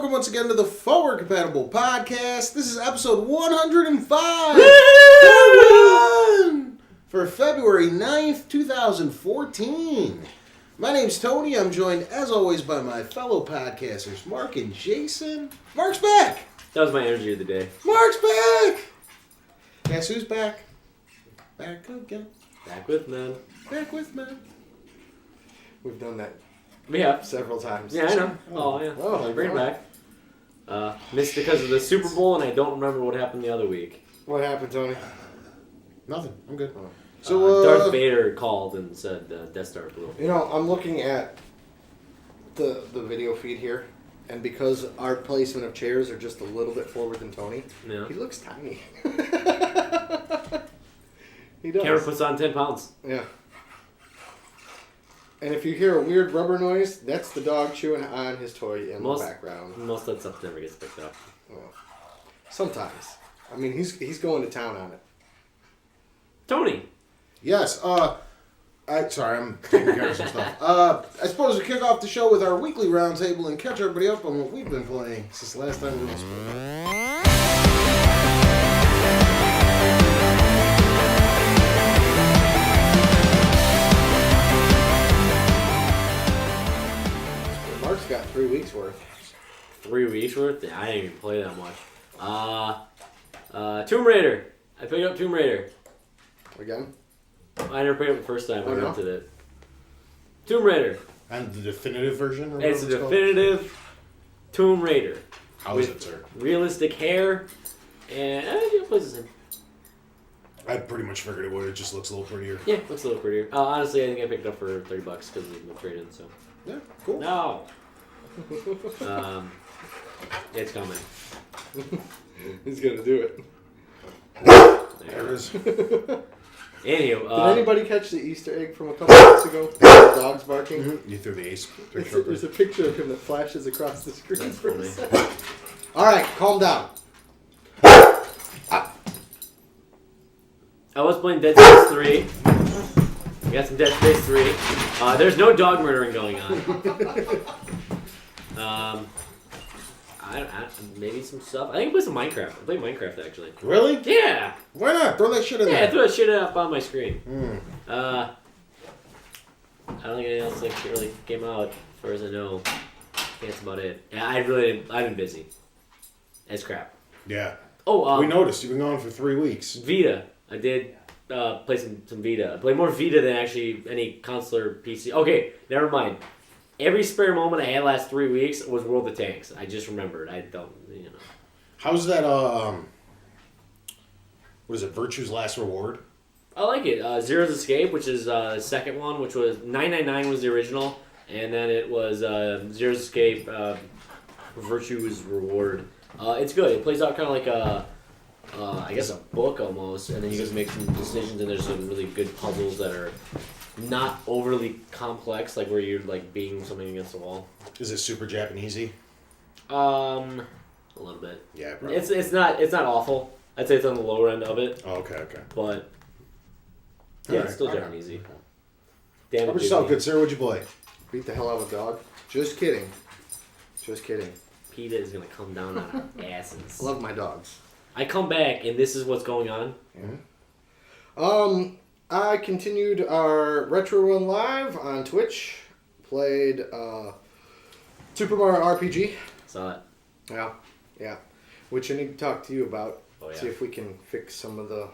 welcome once again to the Forward Compatible Podcast. This is episode 105 for February 9th, 2014. My name's Tony. I'm joined, as always, by my fellow podcasters, Mark and Jason. Mark's back! That was my energy of the day. Mark's back! Guess who's back? Back again. Back with men. Back with men. We've done that Yeah. several times. Yeah, I know. Oh, yeah. Oh, Bring it back. Missed because of the Super Bowl, and I don't remember what happened the other week. What happened, Tony? Nothing. I'm good. Oh. So, Darth Vader called and said Death Star blew. You know, I'm looking at the video feed here, and because our placement of chairs are just a little bit forward than Tony, Yeah. he looks tiny. He does. Camera puts on 10 pounds. Yeah. And if you hear a weird rubber noise, that's the dog chewing on his toy in the background. Most of that stuff never gets picked up. Well, sometimes. I mean, he's going to town on it. Tony. yes, I'm taking care of some stuff. I suppose we kick off the show with our weekly roundtable and catch everybody up on what we've been playing since the last time we spoke. Mark's got 3 weeks worth. 3 weeks worth? Yeah, I didn't even play that much. Tomb Raider. I picked up Tomb Raider. Again? I never picked it up the first time I Oh, no? rented it. Tomb Raider. And the definitive version? Or It's a whatever called? definitive Tomb Raider. How is it, sir? Realistic hair, and it plays the same. I pretty much figured it would. It just looks a little prettier. Yeah, looks a little prettier. Honestly, I think I picked it up for $30 because of the trade-in. So Yeah, cool. no, it's coming. He's gonna do it. There it is. Anywho, Did anybody catch the Easter egg from a couple weeks ago? The dog's barking. You threw the ace picture up There's there. a picture of him that flashes across the screen That's for a funny. second. All right, calm down. I was playing Dead Space 3. I got some Dead Space 3. There's no dog murdering going on. Maybe some stuff. I think I played some Minecraft. I played Minecraft actually. Really? Yeah. Why not? Throw that shit in Yeah, I there. threw that shit up on my screen. Mm. I don't think anything else really came out, as far as I know. I think that's about it. Yeah, I've been busy. As crap. Yeah. Oh, We noticed. You've been gone for 3 weeks. Vita. I did play some Vita. I played more Vita than actually any console or PC. Okay, never mind. Every spare moment I had last 3 weeks was World of Tanks. I just remembered. I don't, How's that, what is it, Virtue's Last Reward? I like it. Zero's Escape, which is the second one, which was 999 was the original, and then it was Zero's Escape, Virtue's Reward. It's good. It plays out kind of like I guess a book almost, and then you just make some decisions, and there's some really good puzzles that are not overly complex, like where you're like beating something against the wall. Is it super Japanesey? A little bit. Yeah, probably. It's not awful. I'd say it's on the lower end of it, Oh, okay. but yeah, it's still Alright. Japanesey. How Damn it, about yourself, Disney. good sir? What'd you play? Beat the hell out of a dog. Just kidding. Just kidding. PETA is gonna come down on our asses. I love my dogs. I come back and this is what's going on. I continued our Retro Run Live on Twitch. Played Super Mario RPG. Saw it. Yeah. Which I need to talk to you about. Oh, yeah. See if we can fix some of the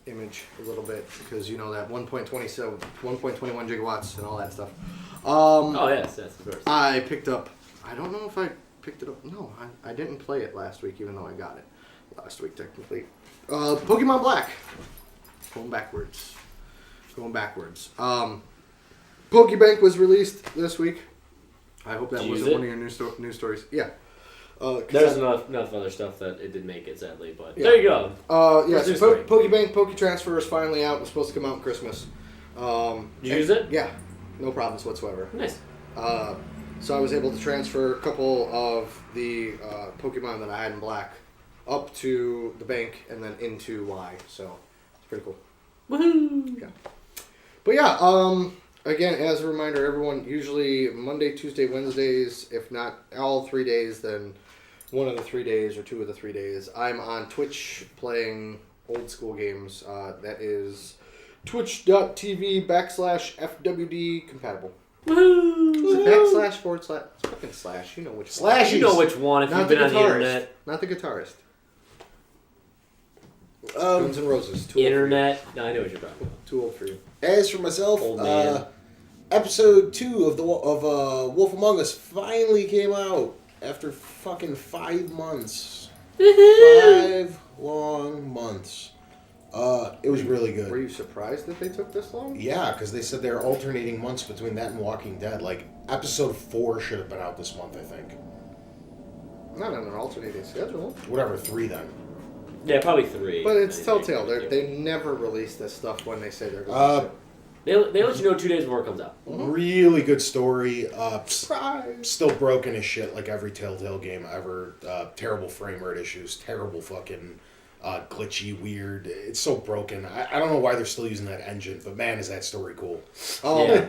image a little bit. Because you know that 1.21 gigawatts and all that stuff. Oh yes, of course. I picked up... I don't know if I picked it up. No, I didn't play it last week, even though I got it last week, technically. Pokemon Black. Going backwards. Pokebank was released this week. I hope that Did you wasn't use one of your news stories. Yeah. 'Cause There's enough other stuff that it didn't make it, sadly, but Yeah. there you go. Yeah, News so story. Pokebank Poketransfer is finally out. It's supposed to come out on Christmas. Did you use it? Yeah. No problems whatsoever. Nice. So I was able to transfer a couple of the Pokemon that I had in Black up to the bank and then into Y. So it's pretty cool. Woohoo! Yeah. But yeah, again, as a reminder, everyone, usually Monday, Tuesday, Wednesdays, if not all 3 days, then one of the 3 days or 2 of the 3 days, I'm on Twitch playing old school games. That is twitch.tv/FWD compatible. Woohoo! Is it backslash, forward slash? It's fucking slash. You know which one. Slash. You know which one if Not you've the been on the guitarist. internet. Not the guitarist. Guns N' Roses. Too Internet. No, I know what you're talking about. Too old for you. As for myself, Old man. episode 2 of Wolf Among Us finally came out after fucking 5 months. 5 long months. It was really good. Were you surprised that they took this long? Yeah, because they said they're alternating months between that and Walking Dead. Like, episode 4 should have been out this month, I think. Not on an alternating schedule. Whatever, 3 then. Yeah, probably 3. But it's I think. Telltale. They never release this stuff when they say they're going Uh, to. They let you know 2 days before it comes out. Really good story. Surprise! Still broken as shit like every Telltale game ever. Terrible frame rate issues. Terrible fucking glitchy, weird. It's so broken. I don't know why they're still using that engine, but man, is that story cool. Oh, Yeah.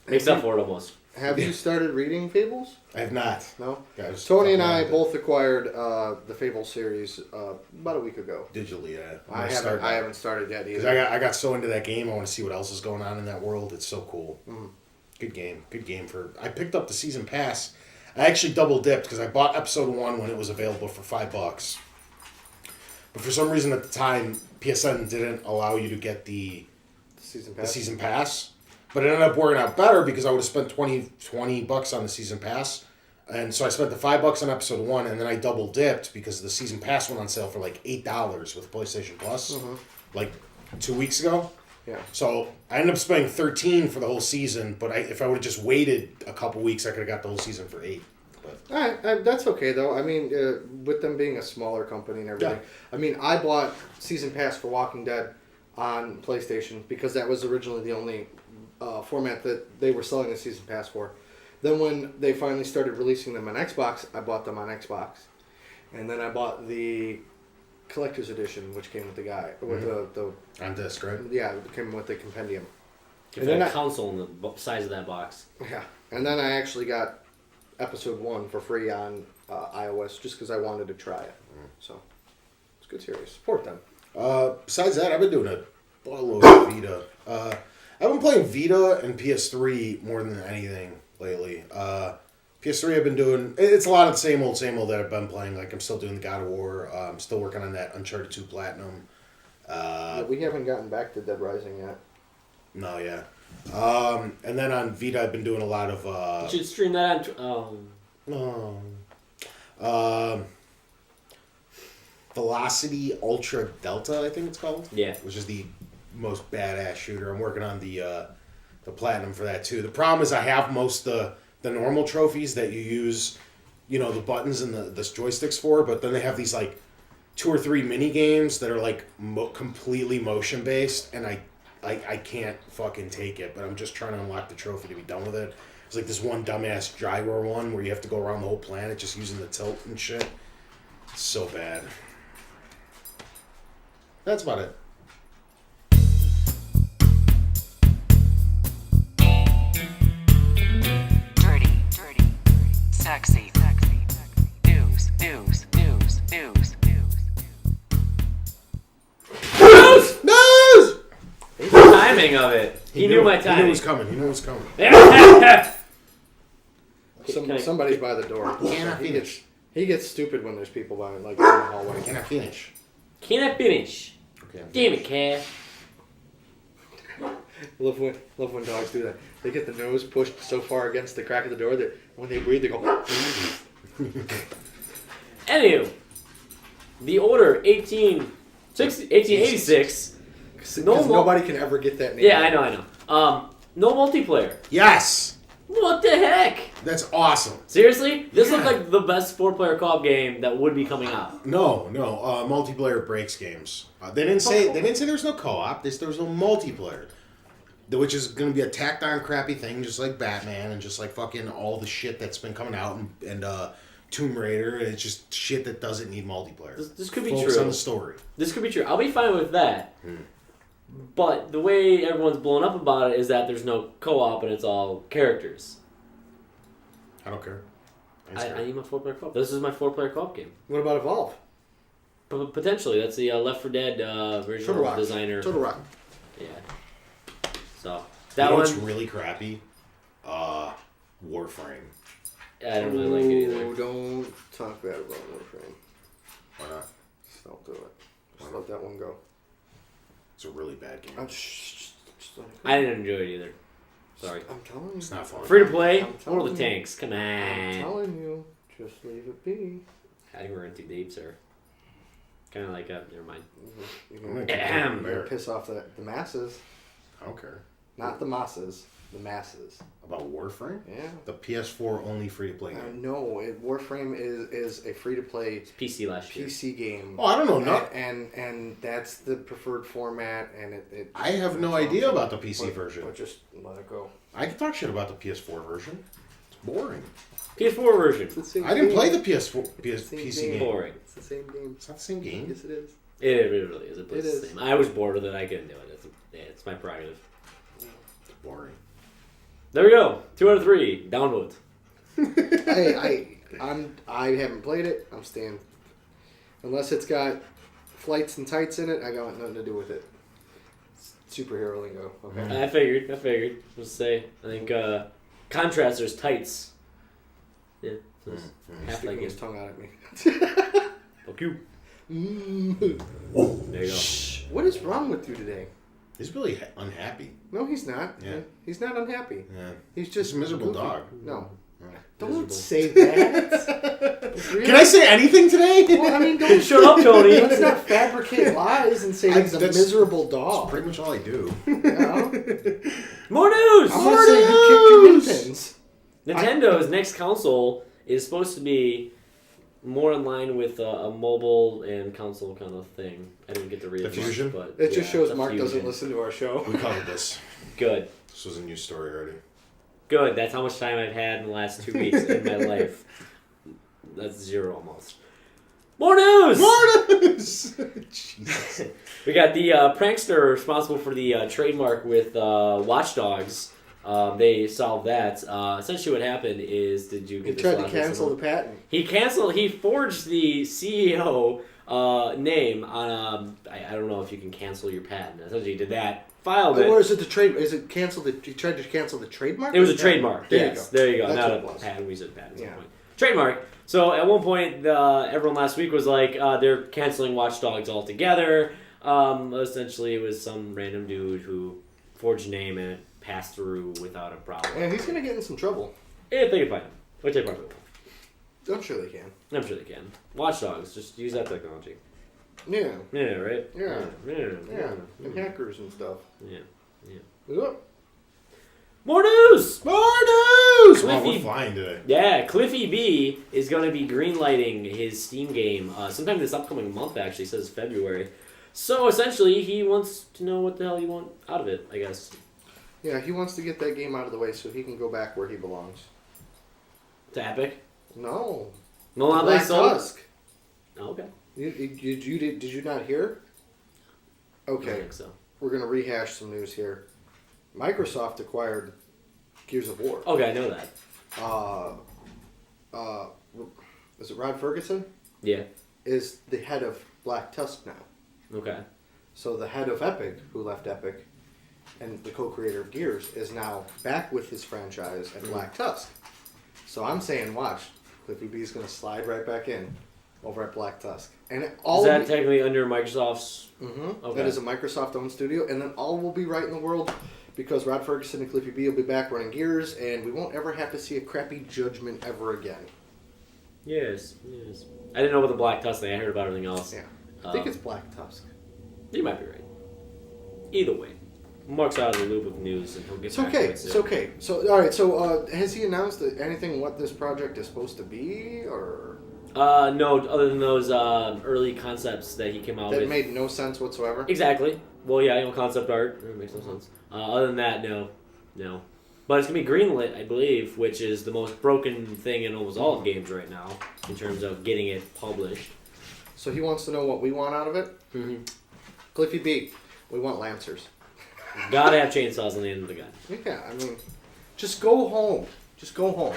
Makes up for it almost. have you started reading Fables? I have not. No. Guys, Tony and fucking I loved it. both acquired the Fables series about a week ago. Digitally, yeah. I haven't started yet Because either. I got so into that game, I want to see what else is going on in that world. It's so cool. Mhm. Good game. Good game for. I picked up the season pass. I actually double dipped because I bought episode 1 when it was available for $5. But for some reason at the time, PSN didn't allow you to get the Season the pass. season pass. But it ended up working out better because I would have spent $20 on the season pass. And so I spent the $5 on episode 1, and then I double dipped because the season pass went on sale for like $8 with PlayStation Plus, like 2 weeks ago. Yeah. So I ended up spending $13 for the whole season. But if I would have just waited a couple weeks, I could have got the whole season for $8. But That's okay though. I mean, with them being a smaller company and everything. Yeah. I mean, I bought season pass for Walking Dead on PlayStation because that was originally the only format that they were selling the season pass for. Then when they finally started releasing them on Xbox, I bought them on Xbox, and then I bought the collector's edition, which came with the guy with the on disc, right? yeah, it came with the compendium. Give And then that I- console in the size of that box. Yeah, and then I actually got episode 1 for free on iOS just because I wanted to try it. So it's a good series. Support them. Besides that, I've been doing a boatload of Vita. I've been playing Vita and PS3 more than anything lately. PS3 I've been doing, it's a lot of the same old that I've been playing. Like I'm still doing the God of War. I'm still working on that Uncharted 2 Platinum. Yeah, we haven't gotten back to Dead Rising yet. No, yeah. And then on Vita I've been doing a lot of... You should stream that on... Velocity Ultra Delta, I think it's called. Yeah. Which is the most badass shooter. I'm working on the platinum for that too. The problem is I have most the normal trophies that you use, you know, the buttons and the joysticks for, but then they have these like 2 or 3 mini games that are like completely motion based, and I can't fucking take it. But I'm just trying to unlock the trophy to be done with it. It's like this one dumbass gyro one where you have to go around the whole planet just using the tilt and shit. It's so bad. That's about it. Dirty, sexy, news. Nose! The timing of it. He knew my He knew timing. it was coming. He knew it was coming. Can I- Somebody's by the door. Can I finish? He gets stupid when there's people by, like in the hallway. Can I finish? Can I finish? Okay. Damn it, Cat. Love when dogs do that. They get the nose pushed so far against the crack of the door that when they breathe, they go. Anywho, the order 1886. Because No mo- nobody can ever get that name. Yeah, I know. No multiplayer. Yes! What the heck? That's awesome. Seriously? This Yeah. looks like the best 4-player co-op game that would be coming out. No. Multiplayer breaks games. They didn't say there's no co-op. There was no multiplayer, which is going to be a tacked on crappy thing, just like Batman and just like fucking all the shit that's been coming out and Tomb Raider. It's just shit that doesn't need multiplayer. This could be Focus true. on the story. This could be true. I'll be fine with that. But the way everyone's blown up about it is that there's no co-op and it's all characters. I don't care. I need my 4-player co-op. This is my 4-player co-op game. What about Evolve? Potentially, that's the Left 4 Dead original Turtle Rock. designer. Turtle Rock. Yeah. So You that know one, what's really crappy? Warframe. I don't really like it either. Oh, don't talk bad about Warframe. Why not? Just don't do it. Just let that one go. It's a really bad game. Just let it go. I didn't enjoy it either. Sorry. I'm telling you. It's not fun. Free to play. I'm telling World of you. Tanks. Come I'm on. telling you. Just leave it be. I think we're in too deep, sir. Kind of like never mind. You're I'm gonna, gonna keep Ahem. going you're gonna there. piss off the masses. I don't care. Not the masses. The masses. About Warframe? Yeah. The PS4 only free to play game. No, Warframe is a free to play It's PC last year. PC game. Oh, I don't know. No, And that's the preferred format, and it I have no it's idea awesome. about the PC version. But just let it go. I can talk shit about the PS4 version. It's boring. PS4 version. the same I didn't game. play the PS4 Same PC game. game. Boring. It's the same game. It's not the same game. Yes, it is. It really is. It plays It the is. same. I was bored with it. I couldn't do it. It's my prerogative. It's boring. There we go. 2 out of 3. Downvote. I haven't played it. I'm staying. Unless it's got flights and tights in it, I got nothing to do with it. It's superhero lingo. Okay. I figured. Let's say. I think contrast, there's tights. Yeah. So it's half Sticking like his it. tongue out at me. Fuck you. Mm. There you go. What is wrong with you today? He's really unhappy. No, he's not. Yeah. He's not unhappy. Yeah. He's just He's a miserable goofy. dog. No. Yeah. Don't Miserable. say that. Really? Can I say anything today? Well, I mean, don't Shut up, Tony. Let's not fabricate lies and say he's a That's- miserable That's dog. pretty much all I do. You know? More news! I'm gonna say who kicked your min pins. Nintendo's next console is supposed to be more in line with a mobile and console kind of thing. I didn't get to read The it, Fusion? but It just shows the Mark doesn't Fusion. listen to our show. We covered this. Good. This was a news story already. Good. That's how much time I've had in the last 2 weeks in my life. That's 0 almost. More news! More news! Jesus. We got the prankster responsible for the trademark with Watch Dogs. They solved that. Essentially, what happened is, did you He get this? tried to last cancel one? the patent. He forged the CEO name on I don't know if you can cancel your patent. Essentially, he did that. Filed it. Or is it the trade? Is it canceled? He tried to cancel the trademark. It was a Yeah. trademark. There Yes, you go. there you go. That's Not what a it was. patent. We said patent at Yeah. one point. Trademark. So at one point, everyone last week was like, they're canceling Watch Dogs altogether. Essentially, it was some random dude who forged a name and it passed through without a problem. And he's gonna get in some trouble. If they can find him, which they probably will. I'm sure they can. I'm sure they can. Watch Dogs, just use that technology. Yeah. Yeah, right? Yeah. Yeah. Yeah. And hackers and stuff. Yeah. Yep. More news! More news! Wow, Cliffy- we're flying today. Yeah, Cliffy B is going to be greenlighting his Steam game sometime this upcoming month, actually. It says February. So, essentially, he wants to know what the hell you want out of it, I guess. Yeah, he wants to get that game out of the way so he can go back where he belongs. To Epic? No. No, not Black like so. Tusk. Oh, okay. Did you not hear? I don't Okay, think so. we're gonna rehash some news here. Microsoft acquired Gears of War. Okay, I know that. Is it Rod Ferguson? Yeah. Is the head of Black Tusk now. Okay. So the head of Epic, who left Epic, and the co-creator of Gears, is now back with his franchise at Black Tusk. So I'm saying, watch, Cliffy B's gonna slide right back in over at Black Tusk, and Is that technically under Microsoft's... Okay. that is a Microsoft-owned studio, and then all will be right in the world because Rod Ferguson and Cliffy B will be back running Gears, and we won't ever have to see a crappy Judgment ever again. Yes. I didn't know about the Black Tusk thing. I heard about everything else. Yeah, I think it's Black Tusk. You might be right. Either way. Mark's out of the loop of news, and he'll get It's back okay. to it It's soon. okay. So, all right. So, has he announced anything what this project is supposed to be, or No, other than those early concepts that he came out that with. made no sense whatsoever? Exactly. Well, yeah, concept art. It makes no sense. Other than that, no. But it's going to be greenlit, I believe, which is the most broken thing in almost all of games right now in terms of getting it published. So he wants to know what we want out of it. Mm-hmm. Cliffy B, We want Lancers. Gotta have chainsaws on the end of the gun. Yeah, I mean, just go home. Just go home.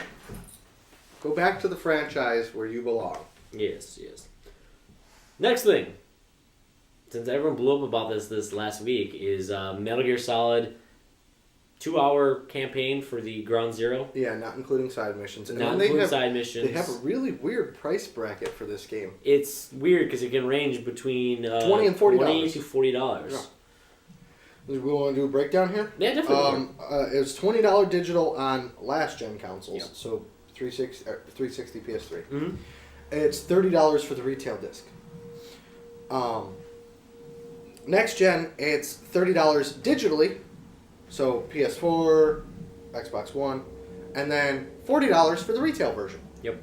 Go back to the franchise where you belong. Yes. Next thing, since everyone blew up about this last week, is Metal Gear Solid 2-hour campaign for the Ground Zero. Yeah, not including side missions. And Not they including have, side missions. They have a really weird price bracket for this game. It's weird because it can range between $20 and $40. $20 to $40. Yeah. We want to do a breakdown here? Yeah, definitely. It was $20 digital on last gen consoles, Yep. so 360 PS3. Mhm. It's $30 for the retail disc. Next gen, it's $30 digitally, so PS4, Xbox One, and then $40 for the retail version. Yep.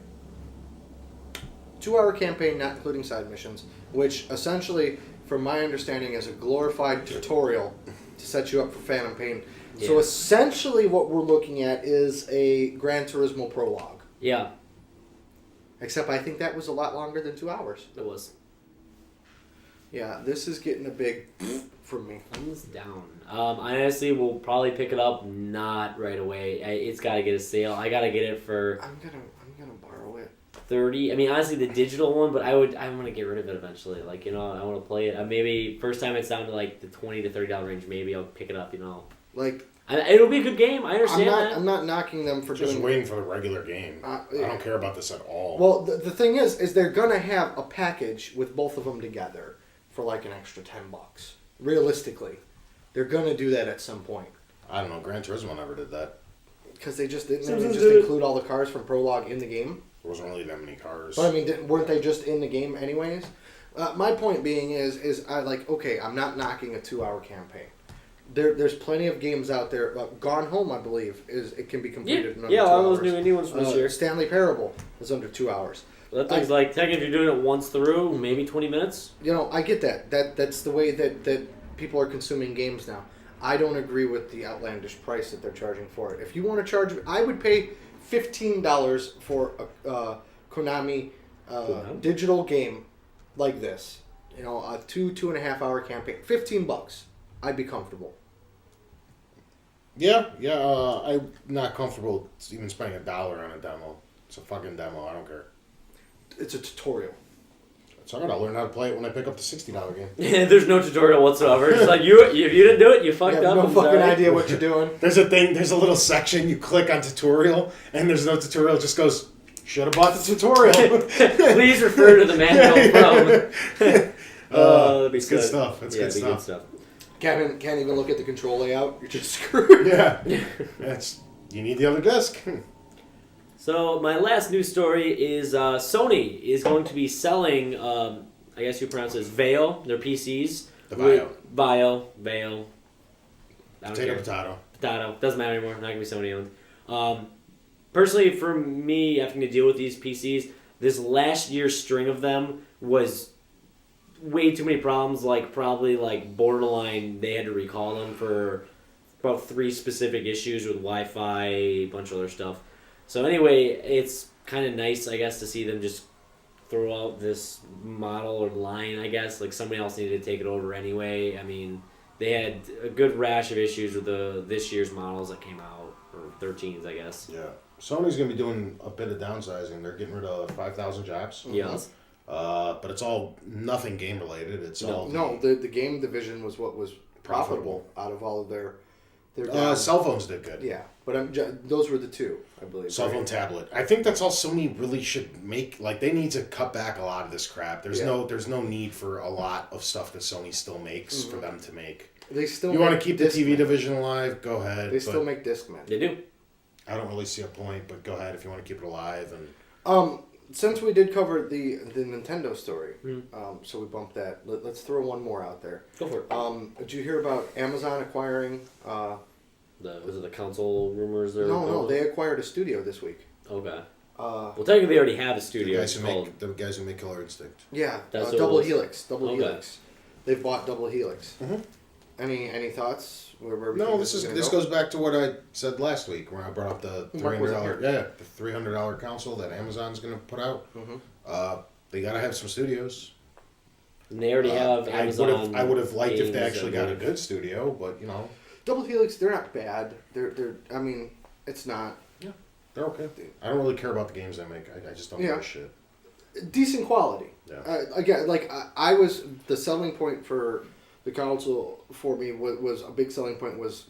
2-hour campaign, not including side missions, which essentially, from my understanding, is a glorified tutorial to set you up for Phantom Pain. So Yeah. essentially what we're looking at is a Gran Turismo prologue. Yeah, Except I think that was a lot longer than 2 hours. it was. Yeah, this is getting a big from me. Thumbs down. I honestly will probably pick it up not right away. It's got to get a sale. I got to get it for I'm gonna borrow it. 30. I mean, honestly, the digital one, but I'm gonna get rid of it eventually. Like, you know, I want to play it. Maybe first time it's down to like the $20 to $30 range. Maybe I'll pick it up. You know, Like it'll be a good game. I understand that. I'm not knocking them for Just doing. waiting for the regular game. I don't care about this at all. Well, the thing is they're gonna have a package with both of them together for like an extra $10. Realistically, they're gonna do that at some point I don't know. Gran Turismo never did that. because they just didn't. They Simpsons just did it. include all the cars from Prologue in the game. There wasn't really that many cars. But I mean, weren't they just in the game anyways? My point being is I like okay. I'm not knocking a 2-hour campaign. There's plenty of games out there. Gone Home, I believe, it can be completed in under 2 a hours. lot of those new indie ones from this year. Stanley Parable is under 2 hours. That thing's like, technically, if you're doing it once through, maybe 20 minutes. You know, I get that. That's the way that people are consuming games now. I don't agree with the outlandish price that they're charging for it. If you want to charge, I would pay $15 for a Konami digital game like this. You know, a 2.5 hour campaign. $15. I'd be comfortable. Yeah, I'm not comfortable even spending $1 on a demo. It's a fucking demo. I don't care. It's a tutorial. It's alright. I'll learn how to play it when I pick up the $60 game. There's no tutorial whatsoever. It's like, if you didn't do it, you You fucked have up. no I'm fucking sorry. idea what you're doing. There's a little section you click on tutorial, and there's no tutorial. It just goes, should have bought the tutorial. Please refer to the manual from. That'd be it's good good. stuff. It's good it'd be stuff. Can't even look at the control layout. You're just screwed. Yeah, you need the other disc. So my last news story is Sony is going to be selling, I guess you pronounce it as Vaio, their PCs. The Vaio. Vaio. I don't Potato, care. potato. Potato. Doesn't matter anymore. Not going to be Sony owned. Personally, for me, having to deal with these PCs, this last year's string of them was way too many problems. Like, probably, like, borderline, they had to recall them for about 3 specific issues with Wi-Fi, a bunch of other stuff. So anyway, it's kind of nice, I guess, to see them just throw out this model or line, I guess. Like, somebody else needed to take it over anyway. I mean, they had a good rash of issues with this year's models that came out, or 13s, I guess. Yeah. Sony's going to be doing a bit of downsizing. They're getting rid of 5,000 jobs. Yes. But it's all nothing game related. It's all The game division was what was profitable out of all of their cell phones did good. yeah, but those were the two, I believe. Cell phone, right? tablet. I think that's all Sony really should make. Like, they need to cut back a lot of this crap. There's no need for a lot of stuff that Sony still makes for them to make. They still You want to make keep the TV Discman. division alive? Go ahead. They still but make Discman. They do. I don't really see a point, but go ahead if you want to keep it alive. And Since we did cover the Nintendo story, so we bumped that. Let's throw one more out there. Go for it. Did you hear about Amazon acquiring? Was it the console rumors? No, they acquired a studio this week. Okay. Uh, Well, technically, they already have a the studio. guys, It's who called. make, the guys who make Killer Instinct. yeah, That's what it Double was? Helix. Okay. Helix. They've bought Double Helix. Mhm. Any thoughts? Where we No, think this gonna this go? goes back to what I said last week when I brought up the Mark wasn't $300. Yeah, the $300 console that Amazon's going to put out. Mhm. They got to have some studios. And they already have Amazon. I would have liked if they games actually got a good studio, but you know, Double Helix, they're not bad. They're. I mean, it's not they're okay. I don't really care about the games they make. I just don't give a shit. decent quality. Yeah. Again, like I was the selling point for the console for me was a big selling point was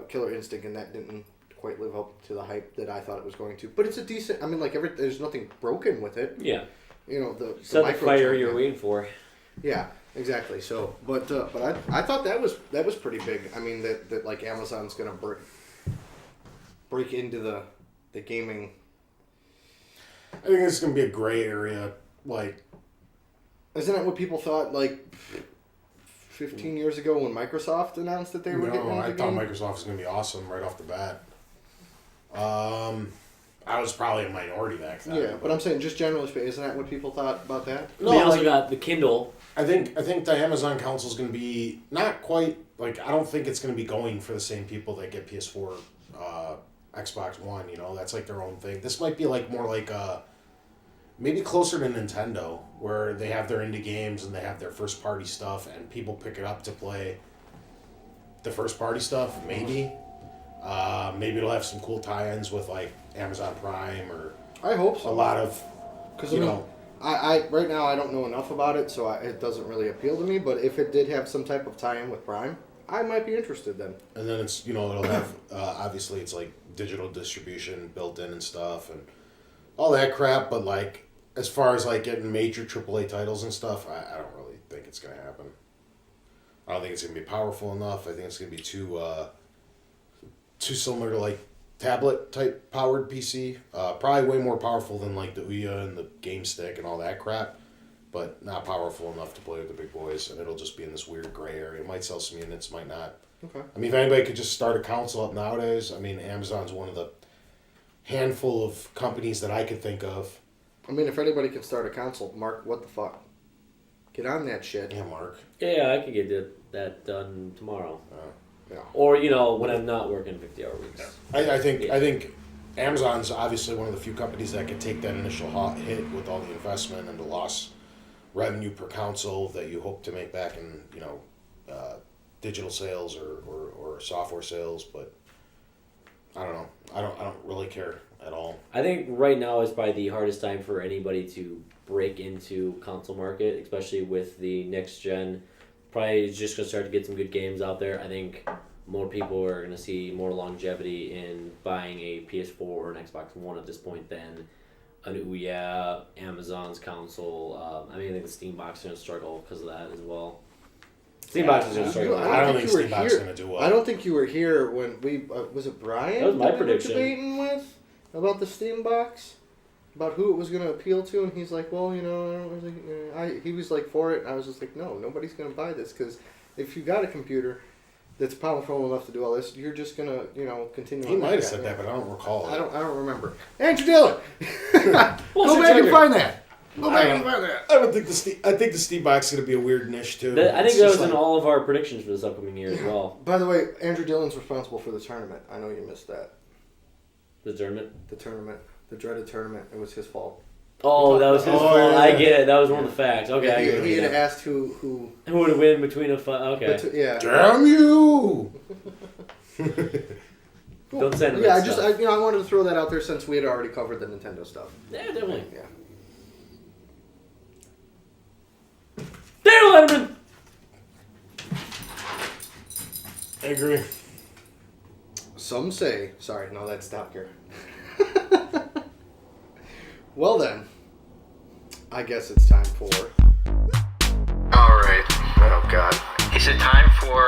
Killer Instinct, and that didn't quite live up to the hype that I thought it was going to. But it's a decent. I mean, like there's nothing broken with it. Yeah. You know the Set the fire you're waiting for. Yeah, exactly. So, but I thought that was pretty big. I mean that like Amazon's gonna break into the gaming. I think it's gonna be a gray area. Like, Isn't that what people thought like 15 years ago when Microsoft announced that they were getting into I the thought game? Microsoft was gonna be awesome right off the bat. I was probably a minority back then. Yeah, but I'm saying just generally speaking, isn't that what people thought about that? No, We also like- got the Kindle. I think the Amazon console is going to be not quite like I don't think it's going to be going for the same people that get PS4, Xbox One. You know, that's like their own thing. This might be like more like maybe closer to Nintendo, where they have their indie games and they have their first party stuff, and people pick it up to play the first party stuff. Maybe, maybe it'll have some cool tie-ins with like Amazon Prime or I hope a so. lot of Because you I mean, know. I right now I don't know enough about it, so it doesn't really appeal to me. But if it did have some type of tie-in with Prime, I might be interested then. And then it's, it'll have, obviously it's like digital distribution built in and stuff and all that crap. But like, as far as like getting major AAA titles and stuff, I don't really think it's going to happen. I don't think it's going to be powerful enough. I think it's going to be too similar to like tablet type powered PC. Probably way more powerful than like the Ouya and the Game Stick and all that crap. But not powerful enough to play with the big boys, and it'll just be in this weird gray area. It might sell some units, might not. Okay. I mean, if anybody could just start a console up nowadays, I mean, Amazon's one of the handful of companies that I could think of. I mean, if anybody can start a console, Mark, what the fuck? Get on that shit. Yeah, Mark. Yeah, I could get that done tomorrow. Yeah. Or, when I'm not working 50-hour weeks. I think Amazon's obviously one of the few companies that can take that initial hit with all the investment and the loss revenue per console that you hope to make back in digital sales or software sales, but I don't know. I don't really care at all. I think right now is probably the hardest time for anybody to break into console market, especially with the next gen. Probably just going to start to get some good games out there. I think more people are going to see more longevity in buying a PS4 or an Xbox One at this point than an Ouya, Amazon's console. I think the Steam Box is going to struggle because of that as well. Steam Box is going to struggle. I don't think Steam Box is going to do well. I don't think you were here when we was it Brian? That was my we were prediction. debating with about the Steam Box, about who it was going to appeal to, and he's like, well, he was like for it, and I was just like, no, nobody's going to buy this because if you got a computer that's powerful enough to do all this, you're just gonna, continue. He on might that have said that, but I don't recall. I don't remember. Andrew Dillon, Well, go back and find that. Go back I and find that. don't think I think the Steam Box is going to be a weird niche too. I think It's that just was in like- all of our predictions for this upcoming year as well. By the way, Andrew Dillon's responsible for the tournament. I know you missed that. The tournament. The dreaded tournament. It was his fault. Oh, that was his Oh, fault. yeah. I get it. That was one of the facts. Okay, I get he it. had asked who Who would win between a okay. yeah. Damn you! Cool. Don't send him Yeah, that stuff. I wanted to throw that out there since we had already covered the Nintendo stuff. Yeah, definitely. Yeah. Daryl Letterman! I agree. Some say. Sorry, no, that's Top Gear. Well then, I guess it's time for. All right. Oh God. Is it time for?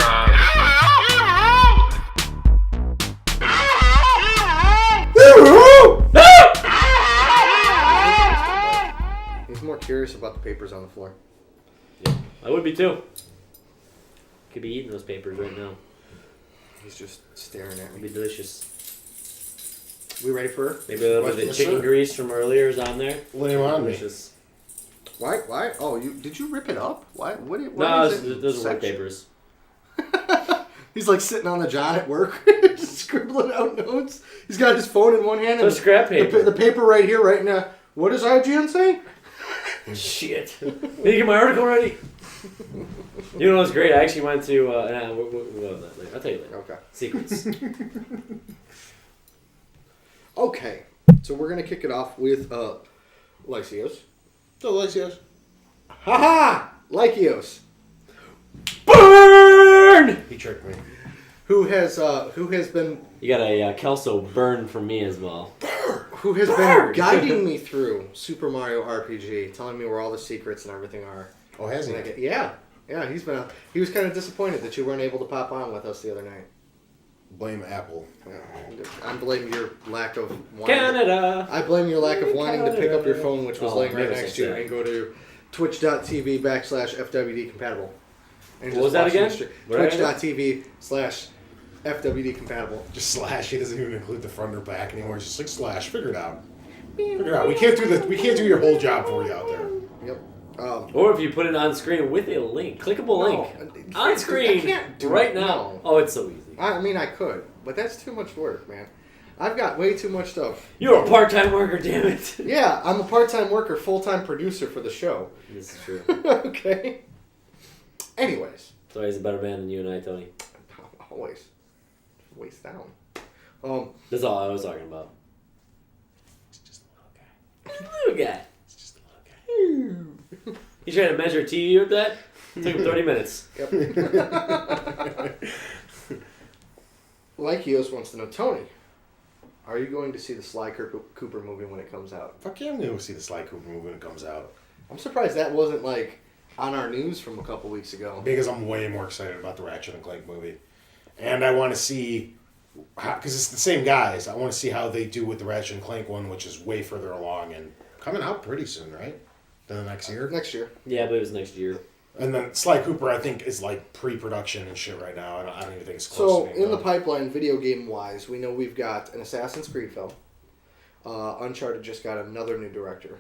He's more curious about the papers on the floor. I would be too. Could be eating those papers right now. He's just staring at It'd me. be delicious. We ready for her? Maybe a little bit of the Yes, chicken sir. grease from earlier is on there. Lay him on me. Delicious. Why? Oh, did you rip it up? Why? Why No, is it those are work section? papers. He's like sitting on the john at work, just scribbling out notes. He's got his phone in one hand So and scrap paper. the paper right here, right now. What does IGN say? Shit. Did you get my article ready? You know what's great? I actually went to. I'll tell you later. Okay. Secrets. Okay. So we're gonna kick it off with Lysios. So Lysios. Haha! Lysios. Burn! He tricked me. Who has been You got a Kelso burn from me as well. been guiding me through Super Mario RPG, telling me where all the secrets and everything are. Oh, has he? And yeah, he was kind of disappointed that you weren't able to pop on with us the other night. Blame Apple. I blame your lack of wanting Canada! I blame your lack of wanting to pick up your phone, which was Oh, laying right maybe next to you, that's and go to twitch.tv/FWD compatible. And What was that watch the again? stream. What did I Twitch.tv/FWD compatible. Just slash. He doesn't even include the front or back anymore. It's just like slash. Figure it out. Figure it out. We can't do your whole job for you out there. Yep. Or if you put it on screen with a link, clickable link. On screen I can't do right it, now. no. Oh, it's so easy. I mean, I could, but that's too much work, man. I've got way too much stuff. You're a part-time worker, damn it. Yeah, I'm a part-time worker, full-time producer for the show. This is true. Okay. Anyways. So he's a better man than you and I, Tony. Always. Waist down. That's all I was talking about. It's just a little guy. Little guy. It's just a little guy. He's trying to measure TV with that? Took him 30 minutes. Yep. Lykios wants to know, Tony, are you going to see the Sly Cooper movie when it comes out? Fuck yeah, I'm gonna go see the Sly Cooper movie when it comes out. I'm surprised that wasn't like on our news from a couple weeks ago. Because I'm way more excited about the Ratchet and Clank movie, and I want to see because it's the same guys. I want to see how they do with the Ratchet and Clank one, which is way further along and coming out pretty soon, right? Than the next year. Next year. Yeah, but it was next year. And then Sly Cooper, I think, is like pre-production and shit right now. I don't even think it's close. So, to being in the done. pipeline, video game-wise, we know we've got an Assassin's Creed film. Uncharted just got another new director.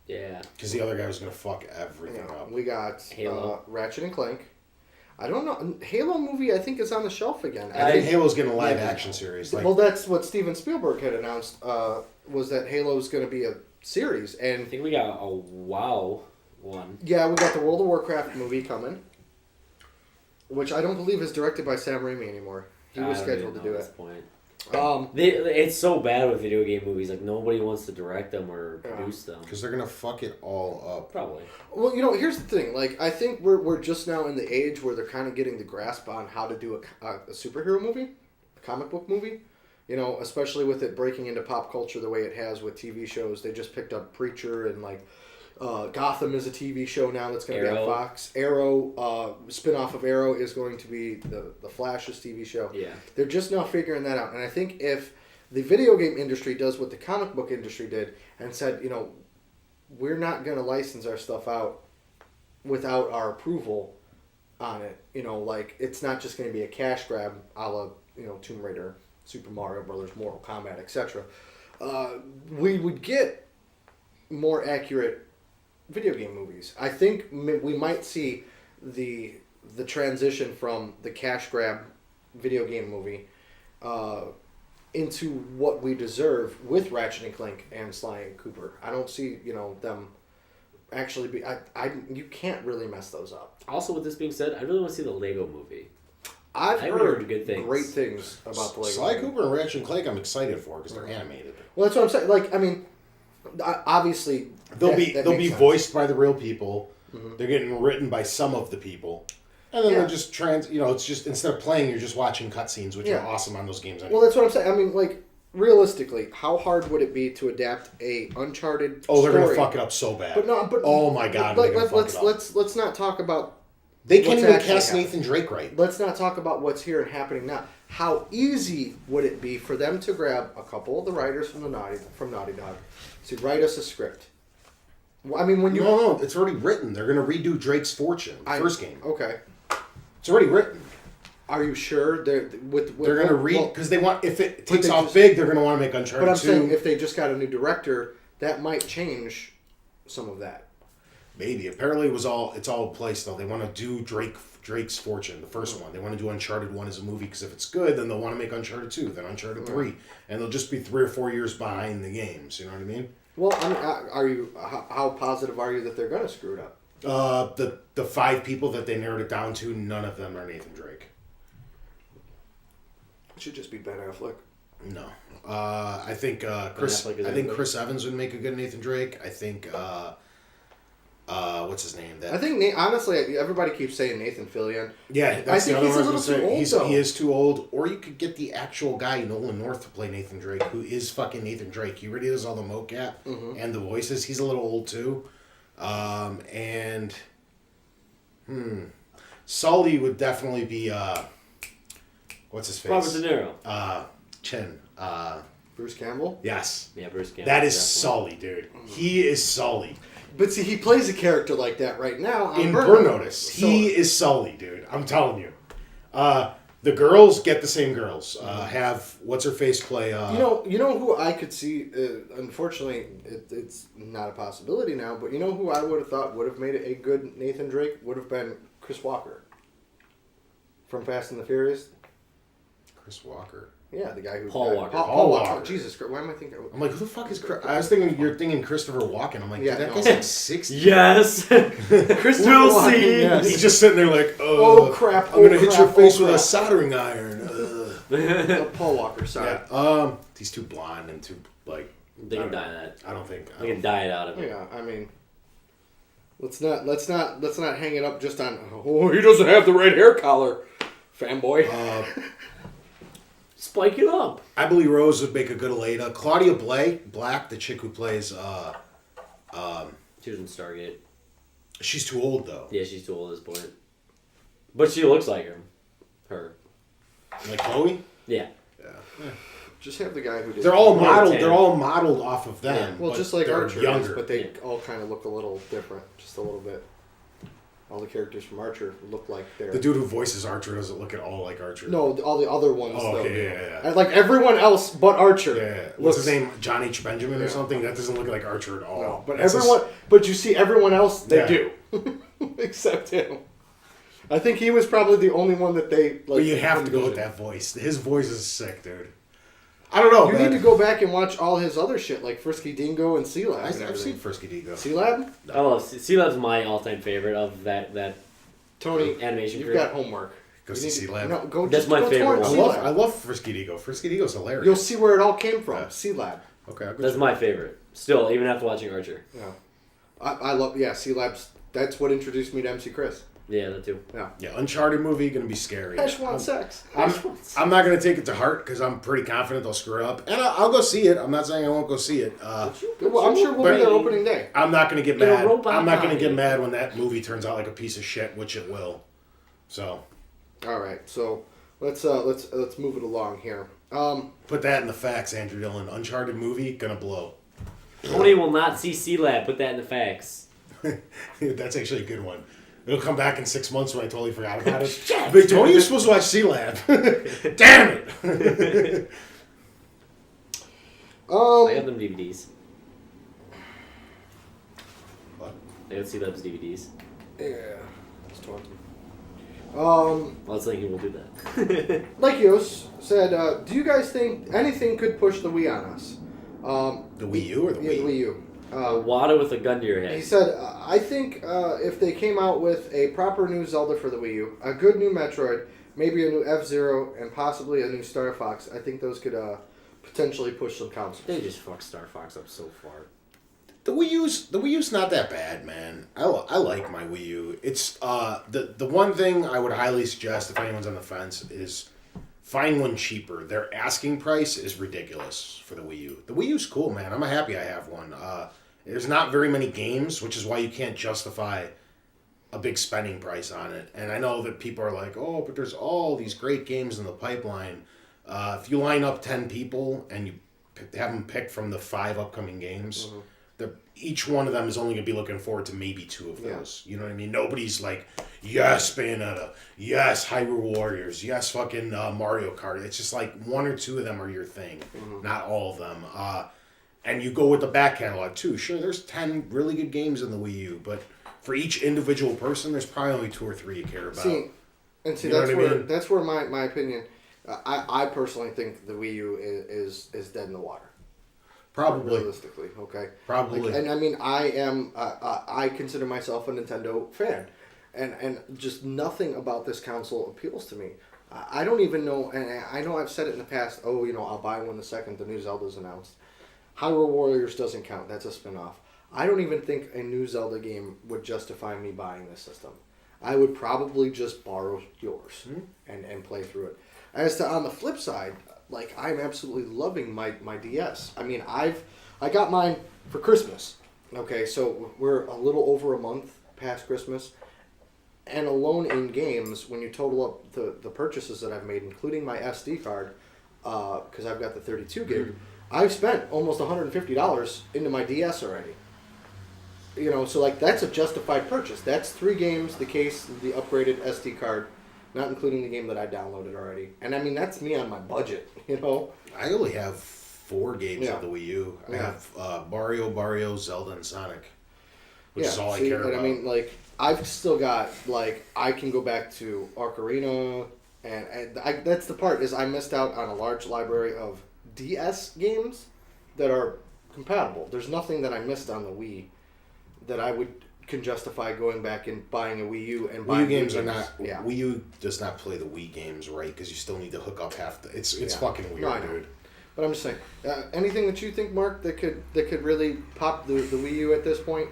Yeah. Because the other guy was gonna fuck everything up. We got Halo. Ratchet and Clank. I don't know. Halo movie, I think, is on the shelf again. I think Halo's getting a live action series. Like, Well, that's what Steven Spielberg had announced, was that Halo's going to be a series. I And, think we got a WoW one. yeah, we got the World of Warcraft movie coming, which I don't believe is directed by Sam Raimi anymore. He was I don't scheduled even to know do at this it. point. Um, It's so bad with video game movies. Like, nobody wants to direct them or produce them. because they're gonna fuck it all up. Probably. well, here's the thing. Like, I think we're just now in the age where they're kind of getting the grasp on how to do a superhero movie, a comic book movie. Especially with it breaking into pop culture the way it has with TV shows. They just picked up Preacher and, like, Gotham is a TV show now that's going to be on Fox. Arrow, spin-off of Arrow is going to be the Flash's TV show. Yeah. They're just now figuring that out. And I think if the video game industry does what the comic book industry did and said, we're not going to license our stuff out without our approval on it, like, it's not just going to be a cash grab a la, Tomb Raider, Super Mario Brothers, Mortal Kombat, etc. We would get more accurate video game movies. I think we might see the transition from the cash grab video game movie into what we deserve with Ratchet and Clank and Sly and Cooper. I don't see them actually be. You can't really mess those up. Also, with this being said, I really want to see the Lego movie. I've I've heard heard good things. great things about the Lego Sly movie. Cooper and Ratchet and Clank, I'm excited for because they're animated. Well, that's what I'm saying. Like, I mean, obviously They'll that be makes sense. voiced by the real people. They're getting written by some of the people, and then Yeah. they're just it's just instead of playing, you're just watching cutscenes, which Yeah. are awesome on those games. Well, that's what I'm saying. I mean, like, realistically, how hard would it be to adapt a Uncharted Oh, they're story? gonna fuck it up so bad. But oh my god, they're gonna fuck it up. let's not talk about. They can't what's even actually cast happening. Nathan Drake right. Let's not talk about what's here and happening now. How easy would it be for them to grab a couple of the writers from Naughty Dog to write us a script? Well, I mean, when you No, it's already written. They're gonna redo Drake's Fortune, first game. Okay, It's already written. are you sure they're They're gonna read well, because they want. If it takes they off just- big, they're gonna want to make Uncharted But I'm 2. saying if they just got a new director, that might change some of that. Maybe. Apparently, it's all in place though. They want to do Drake's Fortune, the first one. They want to do Uncharted 1 as a movie because if it's good, then they'll want to make Uncharted 2, then Uncharted 3, and they'll just be 3 or 4 years behind the games. You know what I mean? Well, I mean, are you? How positive are you that they're gonna screw it up? The 5 people that they narrowed it down to, none of them are Nathan Drake. It should just be Ben Affleck. No. I think Chris. Affleck is I think good. Chris Evans would make a good Nathan Drake. I think. What's his name? I think honestly, everybody keeps saying Nathan Fillion. Yeah, I think he's a little too old, though. He is too old. Or you could get the actual guy, Nolan North, to play Nathan Drake, who is fucking Nathan Drake. He already does all the mocap and the voices. He's a little old too. Sully would definitely be. What's his face? Robert De Niro. Chin. Bruce Campbell. Yes. Yeah, Bruce Campbell. That is definitely. Sully, dude. He is Sully. But see, he plays a character like that right now on In Burn Burn Notice. Notice. He is Sully, dude. I'm telling you. The girls get the same girls. Have what's her face play? You know who I could see. Unfortunately, it's not a possibility now. But you know who I would have thought would have made it a good Nathan Drake would have been Chris Walker from Fast and the Furious. Chris Walker. Yeah, the guy who Paul Walker. Paul Walker. Walker. Jesus Christ, why am I thinking? I'm like, who the fuck is Chris? I was thinking you're thinking Christopher Walken. I'm like, Yeah, dude, that no. guy's like 60. Yes. Christopher We'll Walken, see. yes. He's just sitting there like, Oh, crap, I'm gonna oh, hit crap, your face oh, with a crap. soldering iron. Paul Walker. Sorry. Yeah. He's too blonde and too like. They can dye that. I don't think. They can dye it out of it. Yeah, I mean, let's not hang it up just on. Oh, he doesn't have the right hair collar, fanboy. Spike it up. Emily Rose would make a good Aleda. Claudia Black, the chick who plays. She was in Stargate. She's too old though. Yeah, she's too old at this point. But she looks like her. Like Chloe. Yeah. Just have the guy who did. They're all More modeled. tan. They're all modeled off of them. Yeah. Well, but just like they're Archer, younger. but they Yeah. all kind of look a little different, just a little bit. All the characters from Archer look like they're. The dude who voices Archer doesn't look at all like Archer. No, all the other ones. Oh, though, okay, do. yeah. And, like everyone else but Archer. Yeah. What's his looks- name? John H. Benjamin or something? That doesn't look like Archer at all. No, but That's everyone. But you see, everyone else they Yeah. do, except him. I think he was probably the only one that they. Like, But you have to go with that voice. His voice is sick, dude. I don't know, You man. need to go back and watch all his other shit, like Frisky Dingo and Sea Lab. I've seen Frisky Dingo. Sea Lab. I love C-Lab's my all-time favorite of that Tony, animation you've crew. got homework. Go You see need Sea to- Lab. No, go. That's just my go favorite towards one. Sea I Lab. love Frisky Dingo. Frisky Dingo's hilarious. You'll see where it all came from. Yeah. Sea Lab. Okay, I'll go That's check my it. favorite. Still, even after watching Archer. Yeah, I love. Yeah, Sea Lab's. That's what introduced me to MC Chris. Yeah, that too. Yeah. Yeah, Uncharted movie gonna be scary. Peshwan sex. I'm not gonna take it to heart because I'm pretty confident they'll screw it up, and I'll go see it. I'm not saying I won't go see it. Well, I'm sure we'll But- be there opening day. I'm not gonna get Get a mad. robot I'm not gonna body. get mad when that movie turns out like a piece of shit, which it will. So All right, so let's move it along here. put that in the facts, Andrew Dillon. Uncharted movie gonna blow. Tony will not see C-Lab. Put that in the facts. That's actually a good one. It'll come back in 6 months when I totally forgot about it. But Tony, you're supposed to watch Sea Lab. Damn it! I got them DVDs. What? I got C-Lab's DVDs. Yeah. Let's talk. Well, it's like he will do that. Like Yos said, do you guys think anything could push the Wii on us? The Wii U or the Yeah, Wii? the Wii U. Water with a gun to your He head. said, I think if they came out with a proper new Zelda for the Wii U, a good new Metroid, maybe a new F-Zero, and possibly a new Star Fox, I think those could potentially push some consoles. They just fucked Star Fox up so far. The Wii U's not that bad, man. I like my Wii U. It's the one thing I would highly suggest if anyone's on the fence is find one cheaper. Their asking price is ridiculous for the Wii U. The Wii U's cool, man. I'm happy I have one. There's not very many games, which is why you can't justify a big spending price on it. And I know that people are like, oh, but there's all these great games in the pipeline. If you line up 10 people and you have them pick from the 5 upcoming games, each one of them is only going to be looking forward to maybe 2 of those. You know what I mean? Nobody's like, yes, Bayonetta, yes, Hyrule Warriors, yes, fucking Mario Kart. It's just like 1 or 2 of them are your thing, not all of them. And you go with the back catalog too. Sure, there's 10 really good games in the Wii U, but for each individual person, there's probably only 2 or 3 you care about. See, You know that's what I where mean? that's where my opinion. I personally think the Wii U is dead in the water. Probably. realistically. Okay. Probably. Like, and I mean, I consider myself a Nintendo fan, and just nothing about this console appeals to me. I don't even know, and I know I've said it in the past. Oh, I'll buy one the second the new Zelda's announced. Hyrule Warriors doesn't count. That's a spin-off. I don't even think a new Zelda game would justify me buying this system. I would probably just borrow yours and play through it. As to on the flip side, like I'm absolutely loving my DS. I mean, I got mine for Christmas. Okay, so we're a little over a month past Christmas, and alone in games, when you total up the purchases that I've made, including my SD card, because I've got the 32 gig, I've spent almost $150 into my DS already. So like that's a justified purchase. That's 3 games, the case, the upgraded SD card, not including the game that I downloaded already. And I mean, that's me on my budget, I only have 4 games Yeah. of the Wii U. I Yeah. have Mario, Zelda, and Sonic, which is all I see, care and about. I mean, like, I've still got, like, I can go back to Ocarina, and that's the part, is I missed out on a large library of DS games that are compatible. There's nothing that I missed on the Wii that I can justify going back and buying a Wii U and Wii buying U games are not. Yeah. Wii U does not play the Wii games right because you still need to hook up half the. It's Yeah. fucking weird, No, I know. dude. But I'm just saying, anything that you think, Mark, that could really pop the Wii U at this point?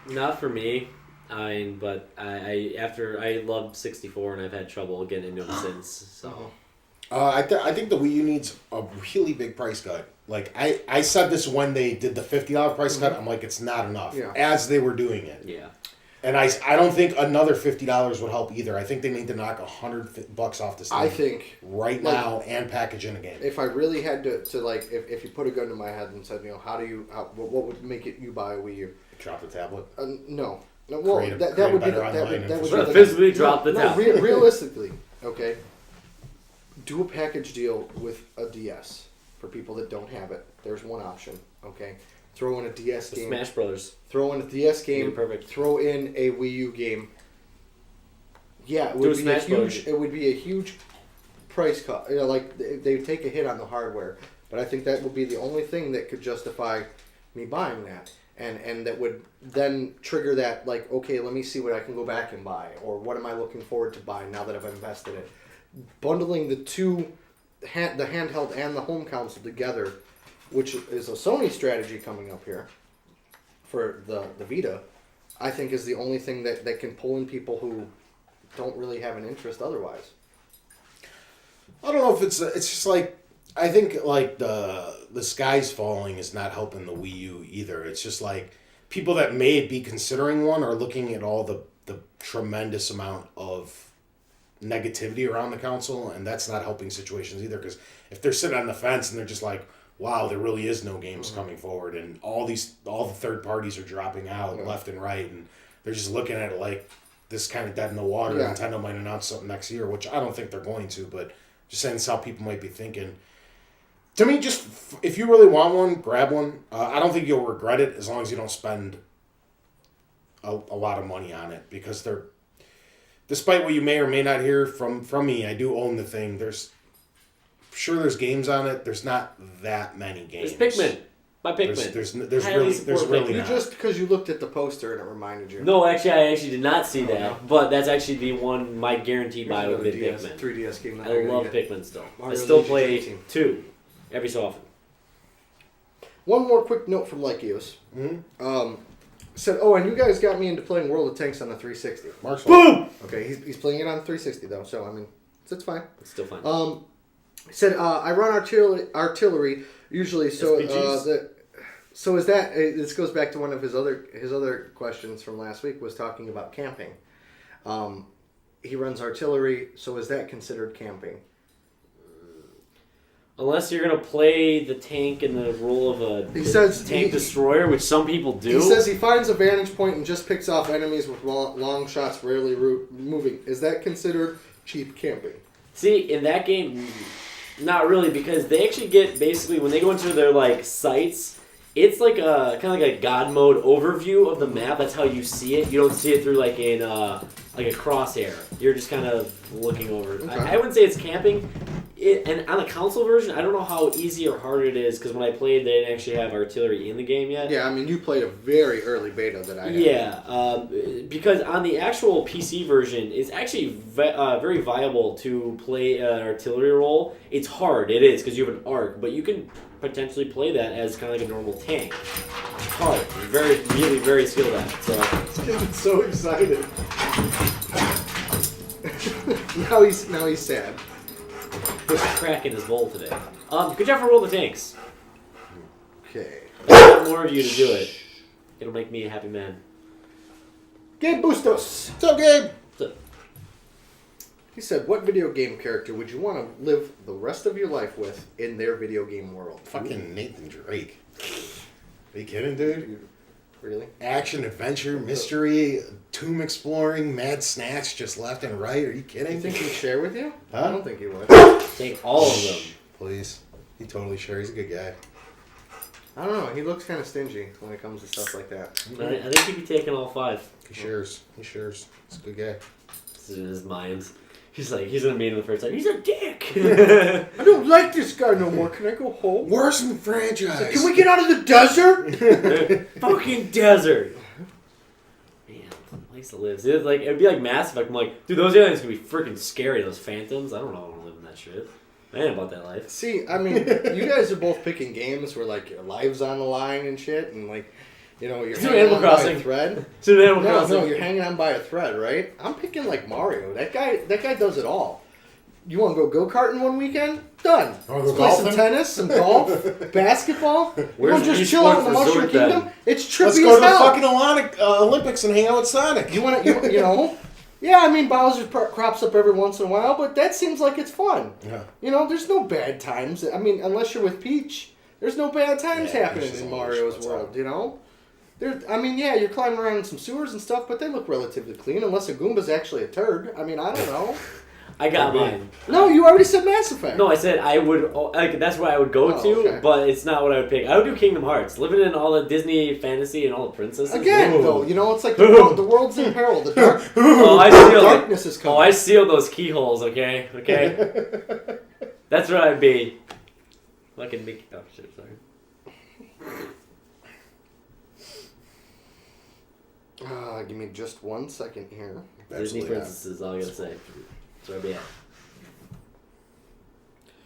Not for me. But I loved 64 and I've had trouble getting into it since. So I think the Wii U needs a really big price cut. Like I said this when they did the $50 price cut. I'm like, it's not enough. Yeah. As they were doing it. yeah. And I don't think another $50 would help either. I think they need to knock $100 off this thing I think right like, now and package in a game. if I really had to like, if you put a gun to my head and said, what would make you buy a Wii U? Drop the tablet. No. Well, Create a that would be better that online would be infrastructure. the- Physically drop the tablet. Realistically, okay. Do a package deal with a DS for people that don't have it. There's one option. Okay. Throw in a DS The game. Smash Brothers. Throw in a DS game. Yeah, perfect. Throw in a Wii U game. Yeah, it Do would a be a Smash Brothers. huge. It would be a huge price cut. Like they would take a hit on the hardware, but I think that would be the only thing that could justify me buying that, and that would then trigger that, like, okay, let me see what I can go back and buy, or what am I looking forward to buying now that I've invested it. Bundling the two, the handheld and the home console together, which is a Sony strategy coming up here for the Vita, I think is the only thing that can pull in people who don't really have an interest otherwise. I don't know if it's just like, I think like the sky's falling is not helping the Wii U either. It's just like people that may be considering one are looking at all the tremendous amount of negativity around the console, and that's not helping situations either, because if they're sitting on the fence and they're just like, wow, there really is no games coming forward, and all the third parties are dropping out left and right, and they're just looking at it like this kind of dead in the water. Yeah. Nintendo might announce something next year, which I don't think they're going to, but just saying that's how people might be thinking. To me, just if you really want one, grab one. I don't think you'll regret it as long as you don't spend a lot of money on it, because they're, despite what you may or may not hear from me, I do own the thing. There's games on it. There's not that many games. There's Pikmin. Buy Pikmin. There's Highly really support really Pikmin. not. Just because you looked at the poster and it reminded you. No, actually, I did not see that, no. but that's actually the one my guaranteed buy would be DS, Pikmin. 3DS game. That I I'm gonna love get. Pikmin still. Mario I still Luigi's play Dream Team. 2 every so often. One more quick note from Lykios. Said, and you guys got me into playing World of Tanks on the 360. Mark's Boom! Okay, he's playing it on the 360 though, so I mean, it's fine. It's still fun. Said, I run artillery usually, so SPGs? so is that this goes back to one of his other questions from last week, was talking about camping. He runs artillery, so is that considered camping? Unless you're gonna play the tank in the role of a tank destroyer, which some people do. He says he finds a vantage point and just picks off enemies with long shots, rarely moving. Is that considered cheap camping? See, in that game, not really, because they actually get, basically, when they go into their like sites, it's like a kind of like a God mode overview of the map. That's how you see it. You don't see it through like a crosshair. You're just kind of looking over. Okay. I wouldn't say it's camping. And on the console version, I don't know how easy or hard it is because when I played, they didn't actually have artillery in the game yet. Yeah, I mean, you played a very early beta that I had. Yeah, because on the actual PC version, it's actually very viable to play an artillery role. It's hard, it is, because you have an arc, but you can potentially play that as kind of like a normal tank. It's hard. You're really very skilled at it. So I'm so excited. now he's sad. there's a crack in his bowl today. Good job for Roll the Tanks. Okay. I want more of you to do it. It'll make me a happy man. Gabe Bustos. What's up, Gabe? So, He said, "What video game character would you want to live the rest of your life with in their video game world?" Fucking Nathan Drake. Are you kidding, dude? Really? Action, adventure, mystery, tomb exploring, mad snatch just left and right. Are you You kidding? think he'd share with you? Huh? I don't think he would. take all of them. Please. He totally sure. He's a good guy. I don't know. He looks kind of stingy when it comes to stuff like that. I think he'd be taking all 5. He shares. He shares. He's a good guy. This is in his mind. He's gonna meet him the first time. He's a dick. I don't like this guy no more. Can I go home? Worst in the franchise. Can we get out of the desert? Fucking desert. Man, place to live. It'd be like Mass Effect. I'm like, dude, those aliens can be freaking scary. Those phantoms. I don't know. I want to live in that shit. I ain't about that life. See, I mean, you guys are both picking games where like your life's on the line and shit, and like, you know, you're Do hanging Animal on by Crossing. a thread. So Animal No, Crossing. you're hanging on by a thread, right? I'm picking like Mario. That guy does it all. You want to go karting one weekend? Done. Oh, Let's go play some golfing? tennis, some golf, basketball. You Where's want to the just chill out in the esports Mushroom resort, then? Kingdom? It's trippy Let's as go to the hell. fucking Olympics and hang out with Sonic. You want to, you know? Yeah, I mean Bowser crops up every once in a while, but that seems like it's fun. Yeah. You know, there's no bad times. I mean, unless you're with Peach, there's no bad times Yeah, happening Peach in doesn't Mario's wish what's world. up. You know, I mean, yeah, you're climbing around in some sewers and stuff, but they look relatively clean, unless a Goomba's actually a turd. I mean, I don't know. I got mine. No, you already said Mass Effect. No, I said I would. That's what I would go Oh, to, okay. but it's not what I would pick. I would do Kingdom Hearts. Living in all the Disney fantasy and all the princesses. Again, Ooh. though, you know, it's like the, the world's in peril. The Oh, I seal. darkness is coming. Oh, I seal those keyholes. Okay. That's what I'd be. Fucking Mickey. Oh shit! Sorry. Give me just 1 second here. Disney Absolutely not. princesses. All I gotta say. That's where I'd be at.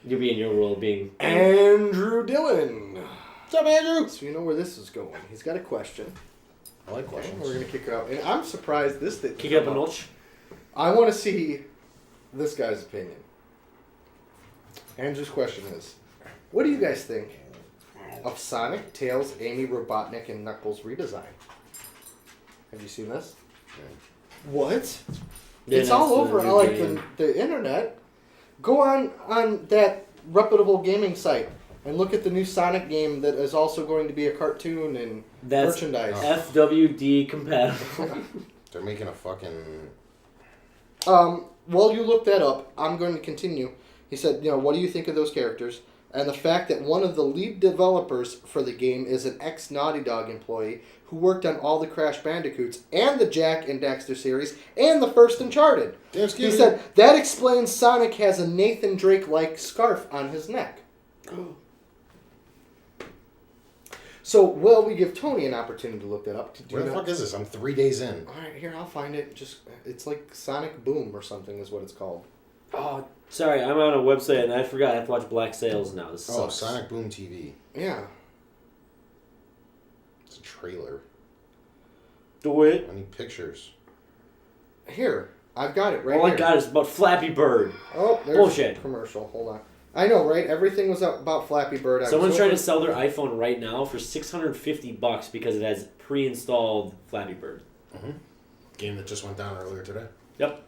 You'll be in your world being. Andrew Dillon. What's up, Andrew? So you know where this is going. He's got a question. I like Okay, questions. we're gonna kick it out, and I'm surprised this didn't Kick it up a come notch. I want to see this guy's opinion. Andrew's question is, what do you guys think of Sonic, Tails, Amy, Robotnik, and Knuckles redesign? Have you seen this? What? Yeah, It's all that's over the on, like game. the internet. Go on that reputable gaming site and look at the new Sonic game that is also going to be a cartoon and That's merchandise. FWD compatible. They're making a fucking. While you look that up, I'm going to continue. He said, you know, what do you think of those characters? And the fact that one of the lead developers for the game is an ex-Naughty Dog employee who worked on all the Crash Bandicoots and the Jack and Daxter series and the first Uncharted. Damn, He excuse me. said, that explains Sonic has a Nathan Drake-like scarf on his neck. So, well, we give Tony an opportunity to look that up. Where the fuck is this? I'm 3 days in. Alright, here, I'll find it. It's like Sonic Boom or something is what it's called. Oh, sorry, I'm on a website and I forgot I have to watch Black Sails now. This Oh, sucks. Sonic Boom TV. Yeah. It's a trailer. Do it. I need pictures. Here, I've got it right All here. I got is about Flappy Bird. Oh, there's Bullshit. a commercial. Hold on. I know, right? Everything was about Flappy Bird. Someone's trying to sell their iPhone right now for $650 because it has pre-installed Flappy Bird. Game that just went down earlier today. Yep.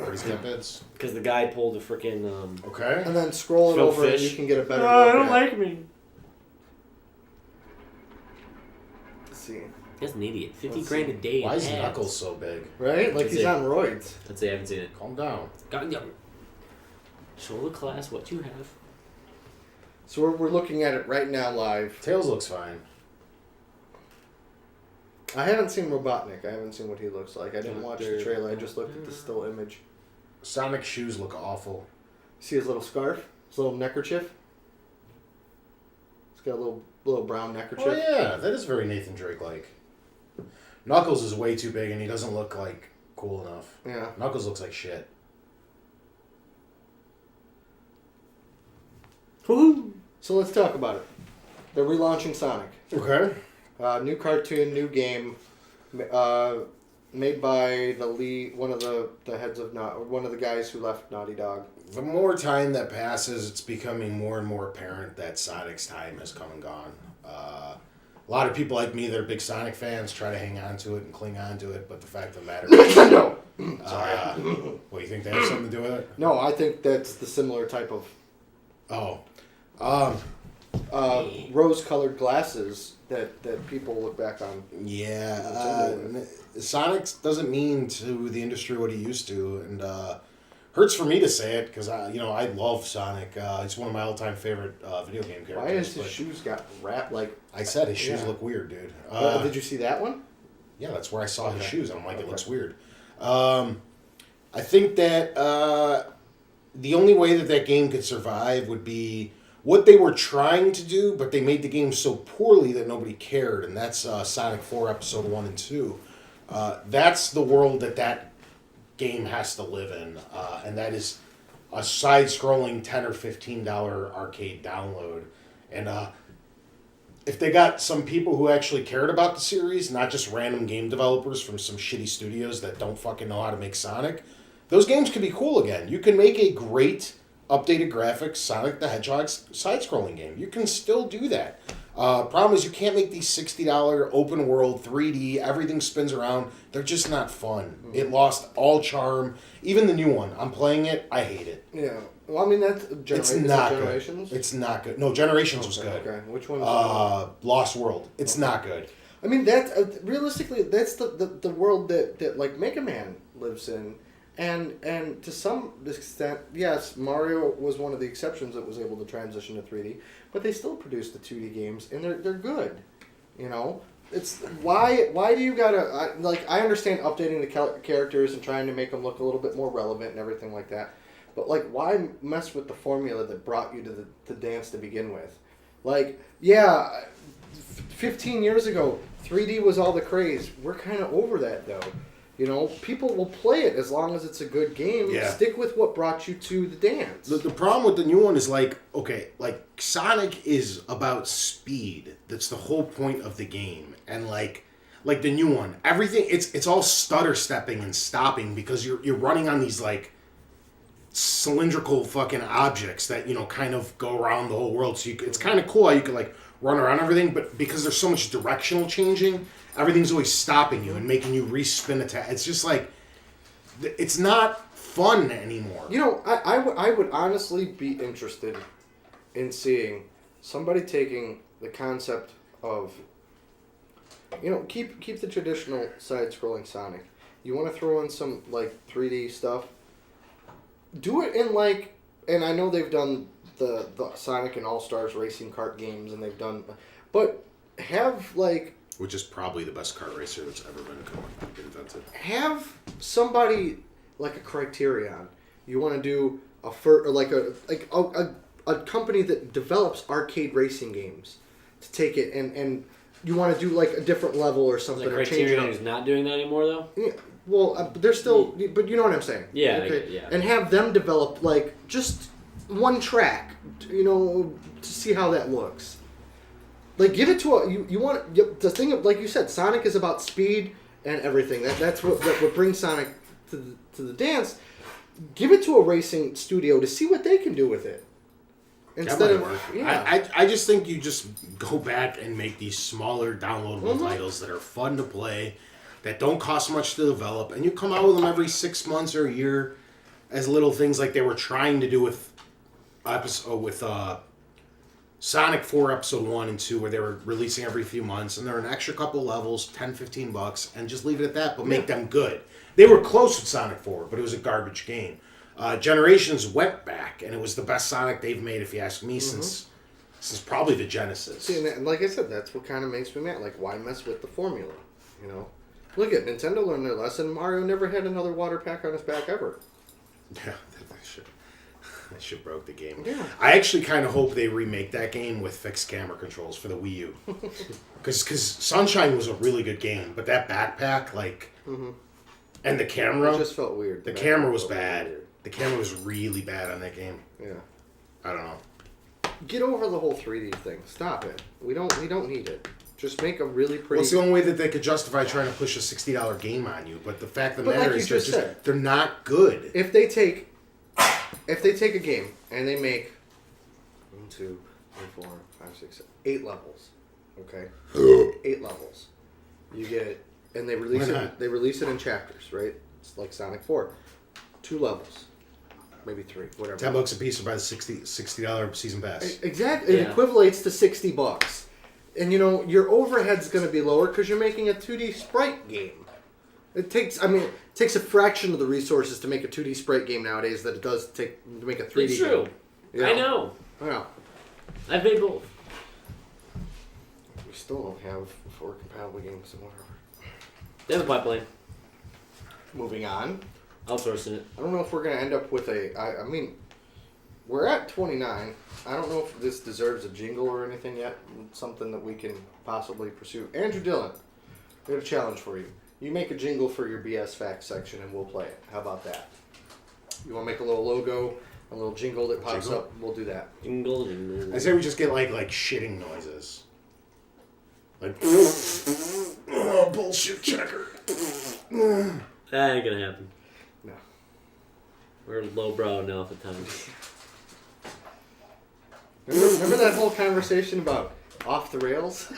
Already got bids. Because the guy pulled a freaking. Okay. And then scroll it Phil over and Fish. you can get a better I look don't at like me. Let's see. That's an idiot. 50 Let's grand see. a day. Why in is ads. Knuckles so big? Right? Like That's he's it. on roids. Let's say I haven't seen it. Calm down. Show the class what you have. So we're looking at it right now live. Tails looks fine. I haven't seen Robotnik. I haven't seen what he looks like. I didn't watch the trailer. I just looked at the still image. Sonic shoes look awful. See his little scarf, his little neckerchief. He's got a little brown neckerchief. Oh yeah, that is very Nathan Drake like. Knuckles is way too big and he doesn't look like cool enough. Yeah. Knuckles looks like shit. Woohoo! So let's talk about it. They're relaunching Sonic. Okay. New cartoon, new game, made by one of the heads of one of the guys who left Naughty Dog. The more time that passes, it's becoming more and more apparent that Sonic's time has come and gone. A lot of people like me that are big Sonic fans try to hang on to it and cling on to it, but the fact of the matter is... No. What, you think that has something to do with it? No, I think that's the similar type of Oh. rose-colored glasses that people look back on. Yeah. Sonic doesn't mean to the industry what he used to, and hurts for me to say it because I love Sonic. It's one of my all-time favorite video game characters. Why has his shoes got wrapped like? I said his shoes Yeah. look weird, dude. Did you see that one? Yeah, that's where I saw his Okay. shoes. And I'm like, it Okay. looks weird. I think that the only way that game could survive would be what they were trying to do, but they made the game so poorly that nobody cared, and that's Sonic 4 Episode 1 and 2. That's the world that game has to live in, and that is a side-scrolling $10 or $15 arcade download. And if they got some people who actually cared about the series, not just random game developers from some shitty studios that don't fucking know how to make Sonic, those games could be cool again. You can make a great updated graphics Sonic the Hedgehog side-scrolling game. You can still do that. Problem is you can't make these $60 open world 3D, everything spins around. They're just not fun. It lost all charm. Even the new one, I'm playing it, I hate it. Yeah. Well, I mean that's It's not good. Generations. It's not good. No, Generations was good. Okay. Which one? Lost World. It's not good. I mean that's realistically that's the world that like Mega Man lives in, and to some extent, yes, Mario was one of the exceptions that was able to transition to 3D, but they still produce the 2D games and they're good, you know. It's why do you gotta I understand updating the characters and trying to make them look a little bit more relevant and everything like that, but like why mess with the formula that brought you to the dance to begin with? Like 15 years ago 3D was all the craze. We're kind of over that though. You know, people will play it as long as it's a good game. Yeah. Stick with what brought you to the dance. The problem with the new one is Sonic is about speed. That's the whole point of the game. And like the new one, everything it's all stutter stepping and stopping because you're running on these like cylindrical fucking objects that kind of go around the whole world. So it's kind of cool how you can like run around everything, but because there's so much directional changing, everything's always stopping you and making you respin attack. It's just like it's not fun anymore. You know, I would honestly be interested in seeing somebody taking the concept of, keep the traditional side-scrolling Sonic. You want to throw in some, like, 3D stuff? Do it in, like, and I know they've done the Sonic and All-Stars racing kart games, and they've done, but have, like... Which is probably the best kart racer that's ever been invented. Have somebody like a Criterion. You want to do a company that develops arcade racing games to take it and you want to do like a different level or something. The or change it Criterion up. is not doing that anymore, though. Yeah, well, they're still, but you know what I'm saying. Yeah, Okay. yeah. And have them develop like just one track, to see how that looks. Like, give it to the thing of, like you said, Sonic is about speed and everything. That's what brings Sonic to the dance. Give it to a racing studio to see what they can do with it. That might work. I just think you just go back and make these smaller downloadable titles that are fun to play, that don't cost much to develop, and you come out with them every 6 months or a year as little things like they were trying to do with Sonic 4 Episode 1 and 2, where they were releasing every few months, and they're an extra couple levels, $10, $15, and just leave it at that, but make them good. They were close with Sonic 4, but it was a garbage game. Generations went back, and it was the best Sonic they've made, if you ask me, since probably the Genesis. See, and like I said, that's what kind of makes me mad. Like, why mess with the formula? Look at Nintendo learned their lesson. Mario never had another water pack on his back ever. Yeah, that shit. That shit broke the game. Yeah. I actually kind of hope they remake that game with fixed camera controls for the Wii U. Because Sunshine was a really good game, but that backpack, and the camera, It just felt weird. the camera was felt bad. weird. The camera was really bad on that game. Yeah. I don't know. Get over the whole 3D thing. Stop it. We don't need it. Just make a really pretty. Well, it's the only way that they could justify trying to push a $60 game on you. But the fact of the But matter like is, you just said- they're not good. If they take a game and they make 1, 2, 3, 4, 5, 6, 7, 8 levels, okay, 8 levels, you get, and they release Why it. not? They release it in chapters, right? It's like Sonic 4, 2 levels, maybe 3, whatever. $10 a piece or buy the $60 season pass. Exactly, it Yeah. equivalates to $60, and your overhead's going to be lower because you're making a 2D sprite game. It takes a fraction of the resources to make a 2D sprite game nowadays that it does take to make a 3D It's true. game. I know. Yeah. I played both. We still don't have 4 compatible games and whatever. They have a pipeline. Moving on. Outsourcing it. I don't know if we're going to end up with we're at 29. I don't know if this deserves a jingle or anything yet. Something that we can possibly pursue. Andrew Dillon, we have a challenge for you. You make a jingle for your BS Facts section and we'll play it. How about that? You want to make a little logo, a little jingle that pops Jingle? up? We'll do that. Jingle, jingle. I say we just get like shitting noises. Like bullshit checker. That ain't gonna happen. No. We're lowbrow enough at times. Remember that whole conversation about off the rails?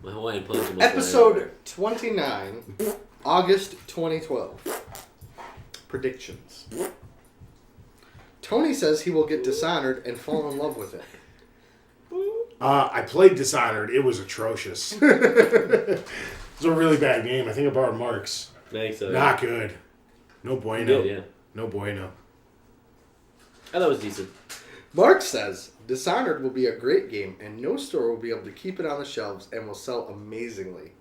My Hawaiian punch. almost Episode 29, August 2012. Predictions. Tony says he will get Dishonored and fall in love with it. I played Dishonored. It was atrocious. It was a really bad game. I think I borrowed Mark's. Thanks. Not good. No bueno. Good, yeah. No bueno. I thought it was decent. Mark says Dishonored will be a great game and no store will be able to keep it on the shelves and will sell amazingly.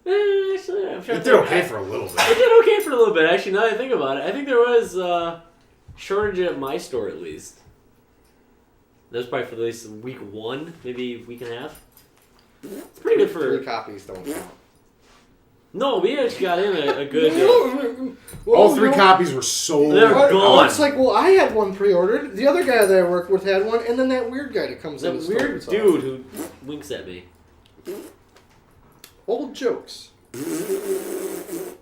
Actually, I'm sure It did okay for a little It bit. did okay for a little bit, actually, now that I think about it. I think there was shortage at my store, at least. That was probably for at least week 1, maybe week and a half. It's pretty good 3 for... copies don't count. No, we actually got in a good... All 3 copies were sold. They're Oh, gone. it's like, well, I had one pre-ordered. The other guy that I worked with had one, and then that weird guy that comes in That the store. weird and dude who winks at me. Old jokes. I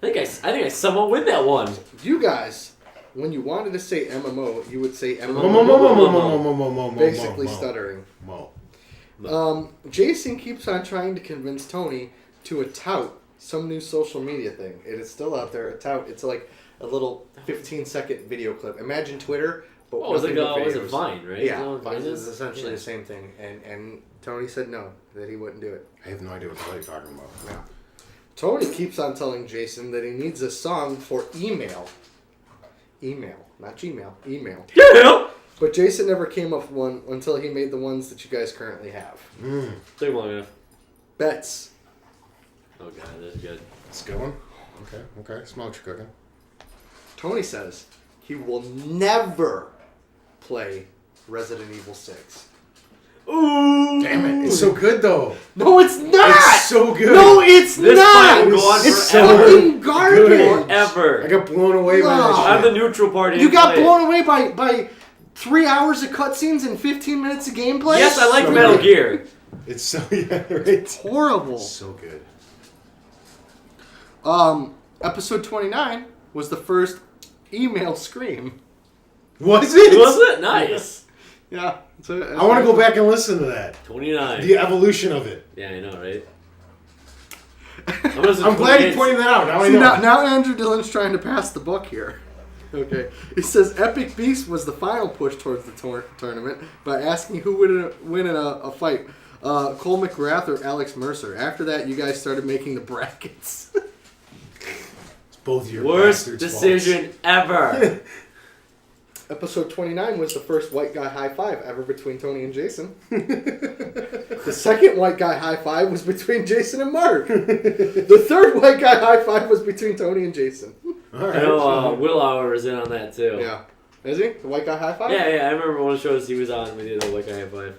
think I somehow win that one. You guys, when you wanted to say MMO, you would say MMO. Basically stuttering. Mo. Jason keeps on trying to convince Tony to a tout some new social media thing. It is still out there. A tout. It's like a little 15-second video clip. Imagine Twitter, but Oh, it was like nothing but was it videos. Vine, right? Yeah, You know what Vine Vine is essentially Yeah. the same thing. And Tony said no, that he wouldn't do it. I have no idea what the hell you're talking about. No. Tony keeps on telling Jason that he needs a song for email. Email, not Gmail. Email. Yeah! But Jason never came up with one until he made the ones that you guys currently have. Took long enough. Bets. Oh god, that's good. It's a good one. Okay. Smell what you're cooking. Tony says he will never play Resident Evil 6. Ooh! Damn it. It's so good, though. No, it's not! It's so good. No, it's This not! fight will go on It's forever. fucking garbage! Good. Ever. I got blown away by No. that I'm the shit. neutral party. You and got play it. blown away by 3 hours of cutscenes and 15 minutes of gameplay? Yes, I like So Metal good. Gear. It's so, yeah, right? Horrible. So good. Episode 29 was the first email scream. Was it? Was it? Nice. Yeah. I want to go back and listen to that. 29. The evolution of it. Yeah, I know, right? I'm glad you pointed that out. Now I See, know. now Andrew Dillon's trying to pass the buck here. Okay. He says Epic Beast was the final push towards the tournament by asking who would win in a fight, Cole McGrath or Alex Mercer. After that, you guys started making the brackets. It's both your Worst bastards' decision ever. Episode 29 was the first white guy high five ever between Tony and Jason. The second white guy high five was between Jason and Mark. The third white guy high five was between Tony and Jason. All right. I know Will Hour is in on that too. Yeah. Is he? The white guy high five? Yeah. I remember one of the shows he was on. We did a White Guy High Five.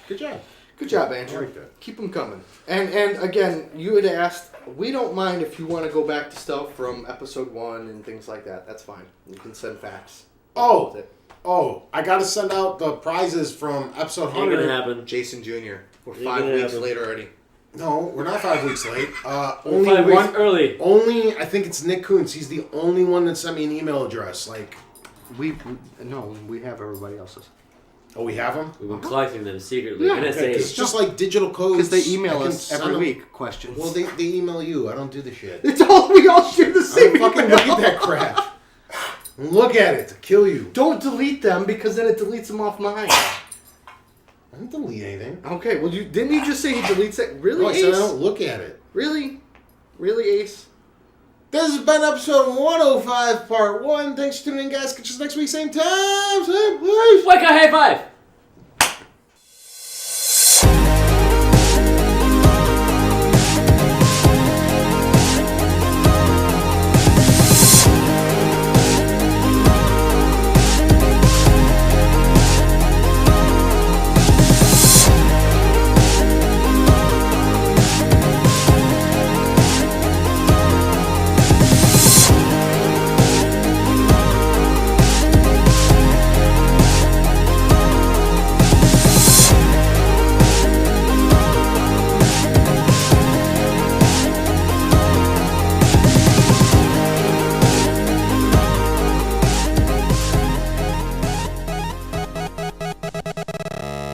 Good job. Good job, I Andrew. like that. Keep them coming. And again, you had asked, we don't mind if you want to go back to stuff from episode 1 and things like that. That's fine. You can send facts. Oh, I got to send out the prizes from episode Ain't 100. gonna happen. Jason Jr. We're Ain't 5 gonna weeks happen. later already. No, we're not 5 weeks late. We're Only 5 weeks one. early. Only, I think it's Nick Kuntz. He's the only one that sent me an email address. Like, We have everybody else's. oh, we have them? We've been collecting them secretly. Yeah, NSA. It's just like digital codes. Because they I email can us send every them. week questions. Well, they email you. I don't do the shit. It's all we all share the I same don't fucking email. look at that crap. Look at it to kill you. Don't delete them because then it deletes them off mine. I don't delete anything. Okay, well, didn't you just say he deletes it? Really, No, I said I Ace? don't look at it. Really? Really, Ace? This has been episode 105, part 1. Thanks for tuning in, guys. Catch us next week, same time, same place. White Guy High Five.